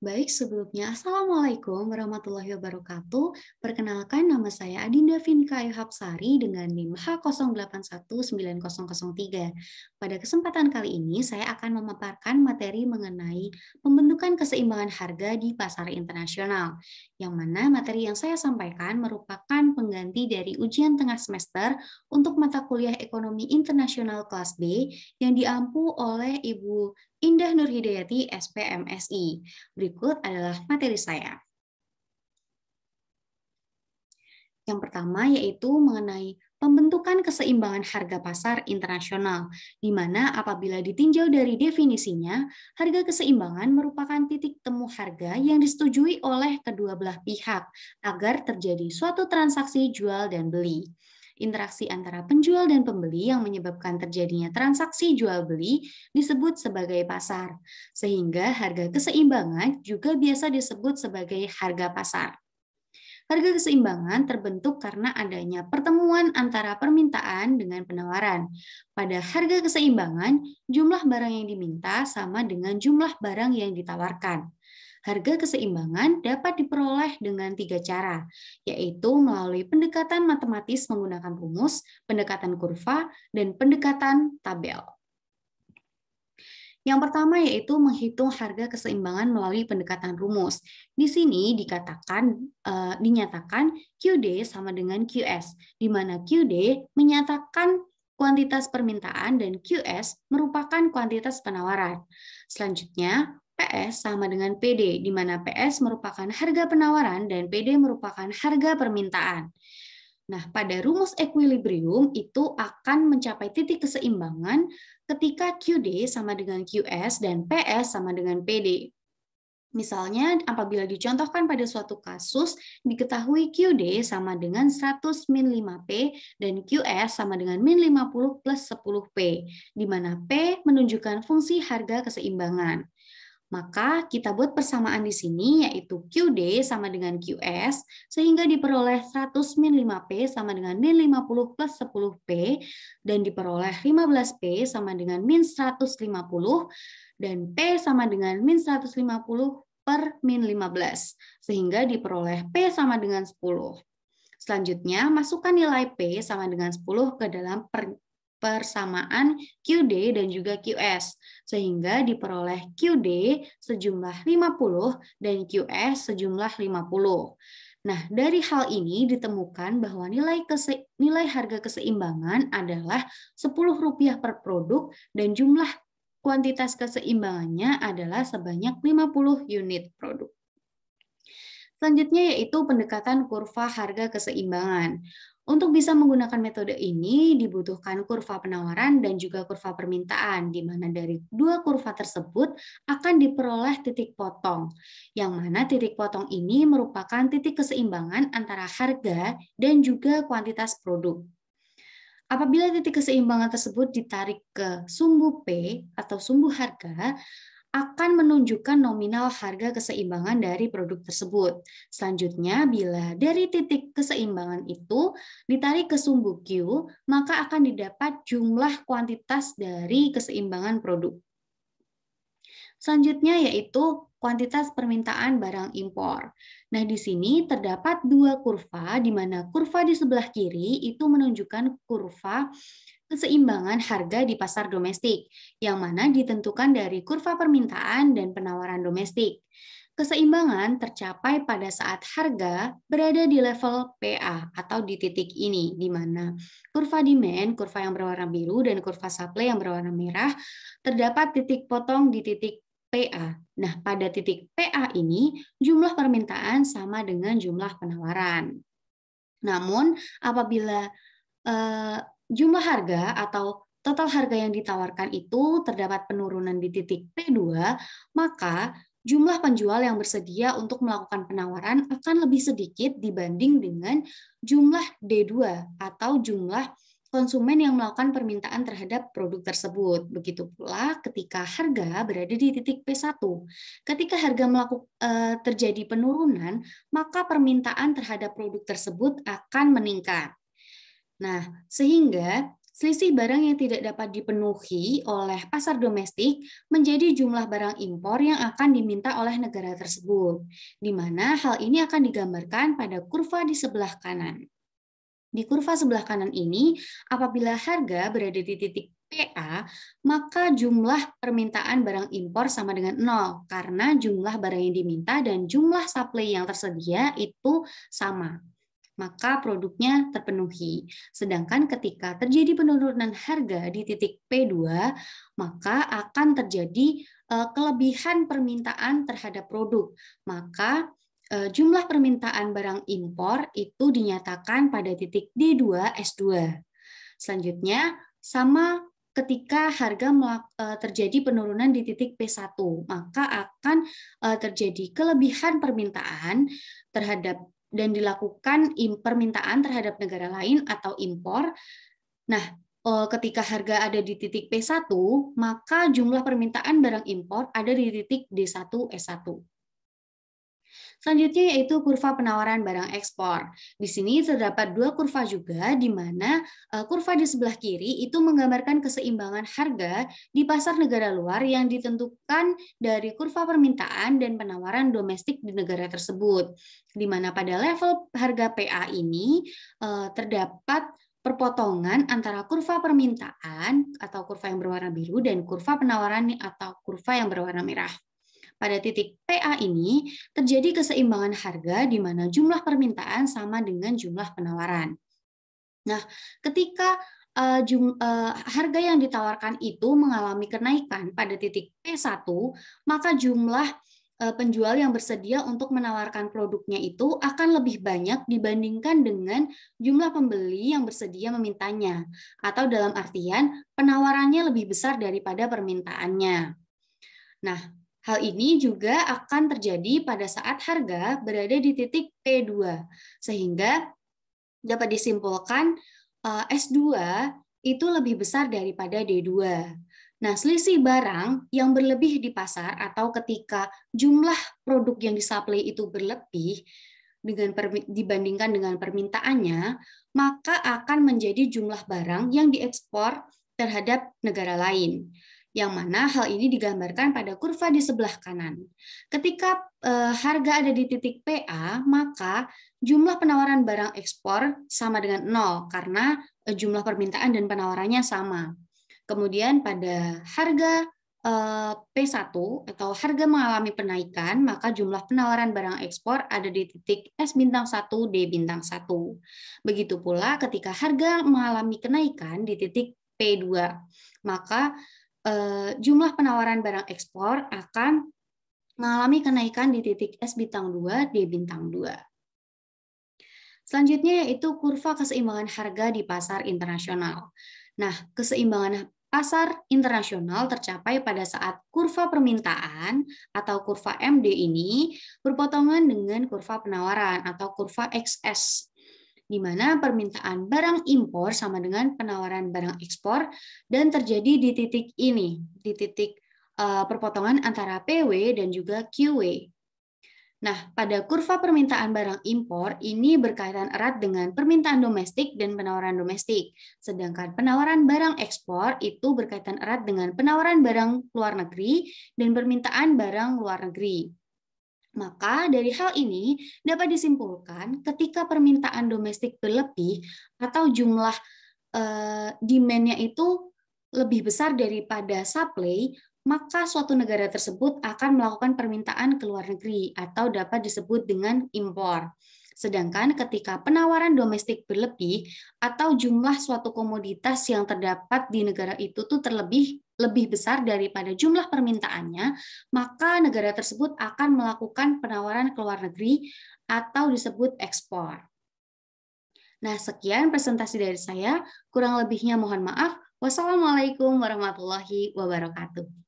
Baik, sebelumnya Assalamualaikum warahmatullahi wabarakatuh. Perkenalkan nama saya Adinda Vinka Hapsari dengan NIM H08190003. Pada kesempatan kali ini saya akan memaparkan materi mengenai pembentukan keseimbangan harga di pasar internasional. Yang mana materi yang saya sampaikan merupakan pengganti dari ujian tengah semester untuk mata kuliah Ekonomi Internasional kelas B yang diampu oleh Ibu Indah Nurhidayati SPMSI. Berikut adalah materi saya. Yang pertama yaitu mengenai pembentukan keseimbangan harga pasar internasional, di mana apabila ditinjau dari definisinya, harga keseimbangan merupakan titik temu harga yang disetujui oleh kedua belah pihak agar terjadi suatu transaksi jual dan beli. Interaksi antara penjual dan pembeli yang menyebabkan terjadinya transaksi jual beli disebut sebagai pasar, sehingga harga keseimbangan juga biasa disebut sebagai harga pasar. Harga keseimbangan terbentuk karena adanya pertemuan antara permintaan dengan penawaran. Pada harga keseimbangan, jumlah barang yang diminta sama dengan jumlah barang yang ditawarkan. Harga keseimbangan dapat diperoleh dengan tiga cara, yaitu melalui pendekatan matematis menggunakan rumus, pendekatan kurva, dan pendekatan tabel. Yang pertama yaitu menghitung harga keseimbangan melalui pendekatan rumus. Di sini dinyatakan QD sama dengan QS, di mana QD menyatakan kuantitas permintaan dan QS merupakan kuantitas penawaran. Selanjutnya, PS sama dengan PD, di mana PS merupakan harga penawaran dan PD merupakan harga permintaan. Nah, pada rumus equilibrium itu akan mencapai titik keseimbangan ketika QD sama dengan QS dan PS sama dengan PD. Misalnya, apabila dicontohkan pada suatu kasus, diketahui QD sama dengan 100 min 5P dan QS sama dengan min 50 plus 10P, di mana P menunjukkan fungsi harga keseimbangan. Maka kita buat persamaan di sini yaitu QD sama dengan QS sehingga diperoleh 100 min 5P sama dengan min 50 plus 10P dan diperoleh 15P sama dengan min 150 dan P sama dengan min 150 per min 15 sehingga diperoleh P sama dengan 10. Selanjutnya masukkan nilai P sama dengan 10 ke dalam persamaan QD dan juga QS, sehingga diperoleh QD sejumlah 50 dan QS sejumlah 50. Nah, dari hal ini ditemukan bahwa nilai harga keseimbangan adalah Rp10 per produk dan jumlah kuantitas keseimbangannya adalah sebanyak 50 unit produk. Selanjutnya yaitu pendekatan kurva harga keseimbangan. Untuk bisa menggunakan metode ini dibutuhkan kurva penawaran dan juga kurva permintaan, di mana dari dua kurva tersebut akan diperoleh titik potong, yang mana titik potong ini merupakan titik keseimbangan antara harga dan juga kuantitas produk. Apabila titik keseimbangan tersebut ditarik ke sumbu P atau sumbu harga, akan menunjukkan nominal harga keseimbangan dari produk tersebut. Selanjutnya, bila dari titik keseimbangan itu ditarik ke sumbu Q, maka akan didapat jumlah kuantitas dari keseimbangan produk. Selanjutnya yaitu kuantitas permintaan barang impor. Nah, di sini terdapat dua kurva, di mana kurva di sebelah kiri itu menunjukkan kurva keseimbangan harga di pasar domestik, yang mana ditentukan dari kurva permintaan dan penawaran domestik. Keseimbangan tercapai pada saat harga berada di level PA atau di titik ini, di mana kurva demand, kurva yang berwarna biru, dan kurva supply yang berwarna merah, terdapat titik potong di titik PA. Nah, pada titik PA ini, jumlah permintaan sama dengan jumlah penawaran. Namun, apabila jumlah harga atau total harga yang ditawarkan itu terdapat penurunan di titik P2, maka jumlah penjual yang bersedia untuk melakukan penawaran akan lebih sedikit dibanding dengan jumlah D2 atau jumlah konsumen yang melakukan permintaan terhadap produk tersebut. Begitu pula ketika harga berada di titik P1. Ketika harga terjadi penurunan, maka permintaan terhadap produk tersebut akan meningkat. Nah, sehingga Selisih barang yang tidak dapat dipenuhi oleh pasar domestik menjadi jumlah barang impor yang akan diminta oleh negara tersebut, di mana hal ini akan digambarkan pada kurva di sebelah kanan. Di kurva sebelah kanan ini, apabila harga berada di titik PA, maka jumlah permintaan barang impor sama dengan 0, karena jumlah barang yang diminta dan jumlah supply yang tersedia itu sama. Maka produknya terpenuhi. Sedangkan ketika terjadi penurunan harga di titik P2, maka akan terjadi kelebihan permintaan terhadap produk. Maka jumlah permintaan barang impor itu dinyatakan pada titik D2 S2. Selanjutnya, sama ketika harga terjadi penurunan di titik P1, maka akan terjadi kelebihan permintaan terhadap dan dilakukan permintaan terhadap negara lain atau impor. Nah, ketika harga ada di titik P1, maka jumlah permintaan barang impor ada di titik D1 S1. Selanjutnya yaitu kurva penawaran barang ekspor. Di sini terdapat dua kurva juga, di mana kurva di sebelah kiri itu menggambarkan keseimbangan harga di pasar negara luar yang ditentukan dari kurva permintaan dan penawaran domestik di negara tersebut. Di mana pada level harga PA ini terdapat perpotongan antara kurva permintaan atau kurva yang berwarna biru dan kurva penawaran atau kurva yang berwarna merah. Pada titik PA ini terjadi keseimbangan harga di mana jumlah permintaan sama dengan jumlah penawaran. Nah, ketika harga yang ditawarkan itu mengalami kenaikan pada titik P1, maka jumlah penjual yang bersedia untuk menawarkan produknya itu akan lebih banyak dibandingkan dengan jumlah pembeli yang bersedia memintanya, atau dalam artian penawarannya lebih besar daripada permintaannya. Nah, hal ini juga akan terjadi pada saat harga berada di titik P2, sehingga dapat disimpulkan S2 itu lebih besar daripada D2. Nah, selisih barang yang berlebih di pasar atau ketika jumlah produk yang disuplai itu berlebih dibandingkan dengan permintaannya, maka akan menjadi jumlah barang yang diekspor terhadap negara lain, yang mana hal ini digambarkan pada kurva di sebelah kanan. Ketika harga ada di titik PA, maka jumlah penawaran barang ekspor sama dengan 0 karena jumlah permintaan dan penawarannya sama. Kemudian pada harga P1 atau harga mengalami penaikan, maka jumlah penawaran barang ekspor ada di titik S bintang 1, D bintang 1. Begitu pula ketika harga mengalami kenaikan di titik P2, maka jumlah penawaran barang ekspor akan mengalami kenaikan di titik S bintang 2, D bintang 2. Selanjutnya yaitu kurva keseimbangan harga di pasar internasional. Nah, keseimbangan pasar internasional tercapai pada saat kurva permintaan atau kurva MD ini berpotongan dengan kurva penawaran atau kurva XS, di mana permintaan barang impor sama dengan penawaran barang ekspor dan terjadi di titik ini, di titik perpotongan antara PW dan juga QW. Nah, pada kurva permintaan barang impor ini berkaitan erat dengan permintaan domestik dan penawaran domestik, sedangkan penawaran barang ekspor itu berkaitan erat dengan penawaran barang luar negeri dan permintaan barang luar negeri. Maka dari hal ini dapat disimpulkan ketika permintaan domestik berlebih atau jumlah demand-nya itu lebih besar daripada supply, maka suatu negara tersebut akan melakukan permintaan ke luar negeri atau dapat disebut dengan impor. Sedangkan ketika penawaran domestik berlebih atau jumlah suatu komoditas yang terdapat di negara itu tuh lebih besar daripada jumlah permintaannya, maka negara tersebut akan melakukan penawaran ke luar negeri atau disebut ekspor. Nah, sekian presentasi dari saya. Kurang lebihnya mohon maaf. Wassalamualaikum warahmatullahi wabarakatuh.